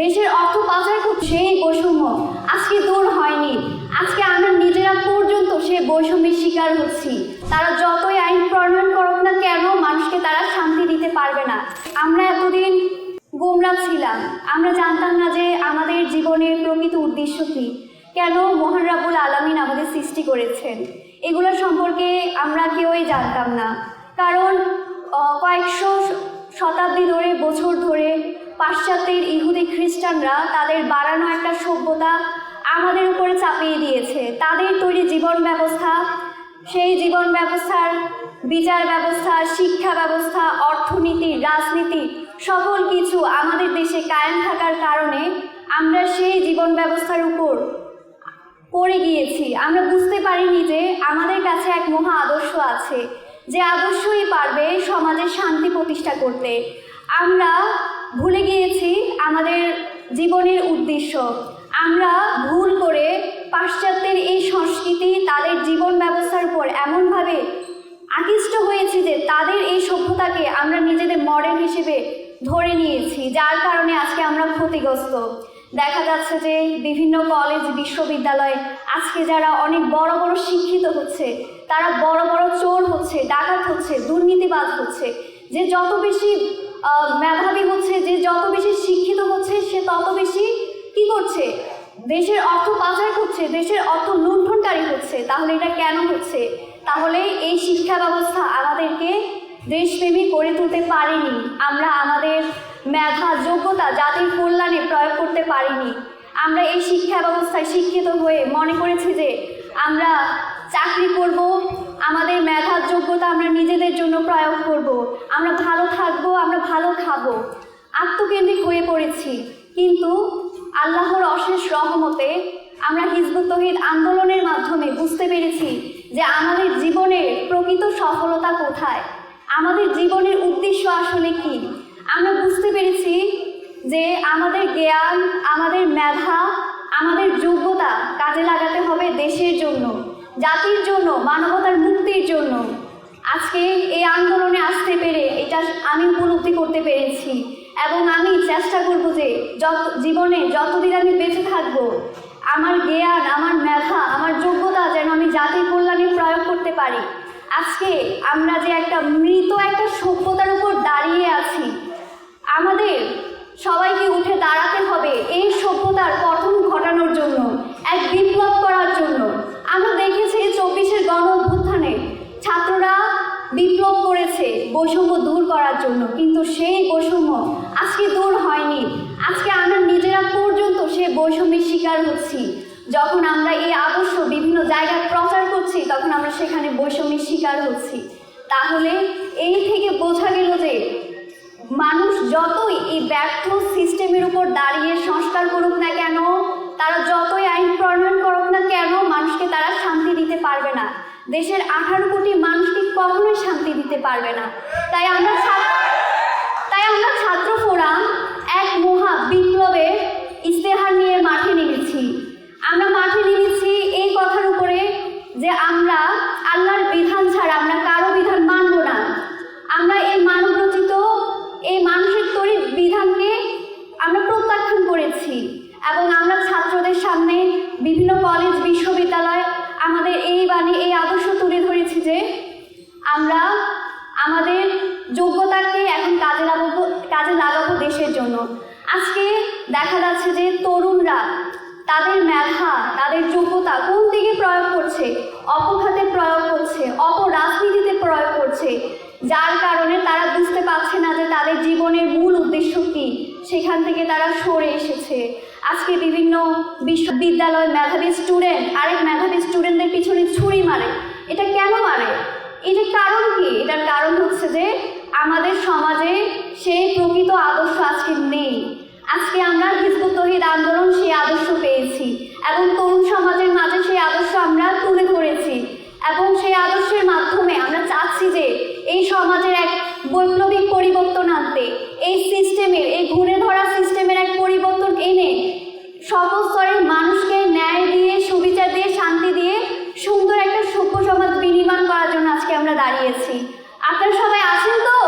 দেশের অর্থ পাচার করছে সেই বৈষম্য আজকে দূর হয়নি। আজকে আমরা নিজেরা পর্যন্ত সে বৈষম্যের শিকার হচ্ছি। তারা যতই আইন প্রণয়ন করুক না কেন, মানুষকে তারা শান্তি দিতে পারবে না। আমরা এতদিন গোমরা ছিলাম, আমরা জানতাম না যে আমাদের জীবনের প্রকৃত উদ্দেশ্য কী, কেন মহান রাব্বুল আলামিন আমাদের সৃষ্টি করেছেন। এগুলো সম্পর্কে আমরা কেউই জানতাম না, কারণ কয়েকশো শতাব্দী ধরে, বছর ধরে পাশ্চাত্যের ইহুদি খ্রিস্টানরা তাদের বাড়ানো একটা সভ্যতা আমাদের উপরে চাপিয়ে দিয়েছে। তাদের তৈরি জীবন ব্যবস্থা, সেই জীবন ব্যবস্থার বিচার ব্যবস্থা, শিক্ষা ব্যবস্থা, অর্থনীতি, রাজনীতি সকল কিছু আমাদের দেশে কায়েম থাকার কারণে আমরা সেই জীবন ব্যবস্থার উপর পড়ে গিয়েছি। আমরা বুঝতে পারিনি যে আমাদের কাছে এক মহা আদর্শ আছে, যে আদর্শই পারবে সমাজের শান্তি প্রতিষ্ঠা করতে। আমরা ভুলে গিয়েছি আমাদের জীবনের উদ্দেশ্য। আমরা ভুল করে পাশ্চাত্যের এই সংস্কৃতি, তাদের জীবন ব্যবস্থার উপর এমনভাবে আকৃষ্ট হয়েছি যে তাদের এই সভ্যতাকে আমরা নিজেদের মডেল হিসেবে ধরে নিয়েছি, যার কারণে আজকে আমরা ক্ষতিগ্রস্ত। দেখা যাচ্ছে যে বিভিন্ন কলেজ, বিশ্ববিদ্যালয়ে আজকে যারা অনেক বড় বড় শিক্ষিত হচ্ছে, তারা বড় বড় চোর হচ্ছে, ডাকাত হচ্ছে, দুর্নীতিবাজ হচ্ছে। যে যত বেশি মেধাবী হচ্ছে, যে যত বেশি শিক্ষিত হচ্ছে, সে তত বেশি কি করছে, দেশের অর্থ পাচার করছে, দেশের অর্থ লুণ্ঠনকারী হচ্ছে। তাহলে এটা কেন হচ্ছে? তাহলে এই শিক্ষা ব্যবস্থা আমাদেরকে দেশপ্রেমী করে তুলতে পারেনি। আমরা আমাদের মেধা, যোগ্যতা জাতির কল্যাণে প্রয়োগ করতে পারিনি। আমরা এই শিক্ষা ব্যবস্থায় শিক্ষিত হয়ে মনে করেছি যে আমরা চাকরি করব, আমাদের মেধার যোগ্যতা আমরা নিজেদের জন্য প্রয়োগ করব, আমরা ভালো থাকবো, আমরা ভালো খাবো, আত্মকেন্দ্রিক হয়ে পড়েছি। কিন্তু আল্লাহর অশেষ রহমতে আমরা হিজবুত তৌহিদ আন্দোলনের মাধ্যমে বুঝতে পেরেছি যে আমাদের জীবনের প্রকৃত সফলতা কোথায়, আমাদের জীবনের উদ্দেশ্য আসলে কি। আমরা বুঝতে পেরেছি যে আমাদের জ্ঞান, আমাদের মেধা, আমাদের যোগ্যতা কাজে লাগাতে হবে দেশের জন্য, জাতির জন্য, মানবতার মুক্তির জন্য। আজকে এই আন্দোলনে আসতে পেরে এটা আমি উপলব্ধি করতে পেরেছি, এবং আমি চেষ্টা করব যে জীবনে যতদিন আমি বেঁচে থাকব, আমার জ্ঞান, আমার মেধা, আমার যোগ্যতা যেন আমি জাতির কল্যাণে প্রয়োগ করতে পারি। আজকে আমরা যে একটা মৃত একটা সভ্যতার উপর দাঁড়িয়ে আছি, আমাদের সবাইকে উঠে দাঁড়াতে হবে এই সভ্যতার পতন ঘটানোর জন্য, এক বিপ্লব করার জন্য। আমরা দেখেছি 24-এর গণ অভ্যুত্থানে ছাত্ররা বিপ্লব করেছে বৈষম্য দূর করার জন্য, কিন্তু সেই বৈষম্য আজকে দূর হয়নি। আজকে আমরা নিজেরা পর্যন্ত সে বৈষম্যের শিকার হচ্ছি। যখন আমরা এই আদর্শ বিভিন্ন জায়গায় প্রচার করছি, তখন আমরা সেখানে বৈষম্যের শিকার হচ্ছি। তাহলে এই থেকে বোঝা গেল যে মানুষ যতই এই ব্যর্থ সিস্টেমের উপর দাঁড়িয়ে সংস্কার করুক না কেন, তারা যতই আইন প্রণয়ন করুক না কেন, মানুষকে তারা শান্তি দিতে পারবে না। দেশের 18 কোটি মানুষকে কখনোই শান্তি দিতে পারবে না। তাই আমরা ছাত্র ফোরাম এক মহা বিপ্লবের ইস্তেহার নিয়ে মাঠে নেমেছি। আমরা মাঠে নেমেছি এই কথার উপরে যে আমরা আল্লাহর বিধান ছাড়া আমরা কারো বিধান মানব না। আমরা এই মানবরচিত, এই মানুষের তৈরি বিধানকে আমরা প্রত্যাখ্যান করেছি, এবং আমরা ছাত্রদের সামনে বিভিন্ন কলেজ, বিশ্ববিদ্যালয় আমাদের এই বাণী, এই আদর্শ তুলে ধরেছি যে আমরা আমাদের যোগ্যতাকে এখন কাজে লাগাবো দেশের জন্য। আজকে দেখা যাচ্ছে যে তরুণরা তাদের মেধা, তাদের যোগ্যতা কোন দিকে প্রয়োগ করছে? অপখাতে প্রয়োগ করছে, অপরাজনীতিতে প্রয়োগ করছে, যার কারণে তারা বুঝতে পারছে না যে তাদের জীবনের মূল উদ্দেশ্য কী। সেখান থেকে তারা সরে এসেছে। আজকে বিভিন্ন বিশ্ববিদ্যালয় মেধাবী স্টুডেন্ট আরেক মেধাবী স্টুডেন্টদের পিছনে ছুরি মারে। এটা কেন মারে? এটার কারণ কি? এটার কারণ হচ্ছে যে আমাদের সমাজে সেই প্রকৃত আদর্শ আজকে নেই। আজকে আমরা হিজবুত তৌহিদ আন্দোলন সেই আদর্শ পেয়েছি, এবং তরুণ সমাজের মাঝে সেই আদর্শ আমরা তুলে ধরেছি, এবং সেই আদর্শের মাধ্যমে আমরা চাচ্ছি যে এই সমাজের এক বৈপ্লবিক পরিবর্তন আনতে, এই সিস্টেমের, এই ঘুরে ধরা সিস্টেমের এক পরিবর্তন এনে সকল স্তরের মানুষকে ন্যায় দিয়ে, সুবিচার দিয়ে, শান্তি দিয়ে সুন্দর একটা সভ্য সমাজ বিনির্মাণ করার জন্য আজকে আমরা দাঁড়িয়েছি। আপনারা সবাই আছেন তো?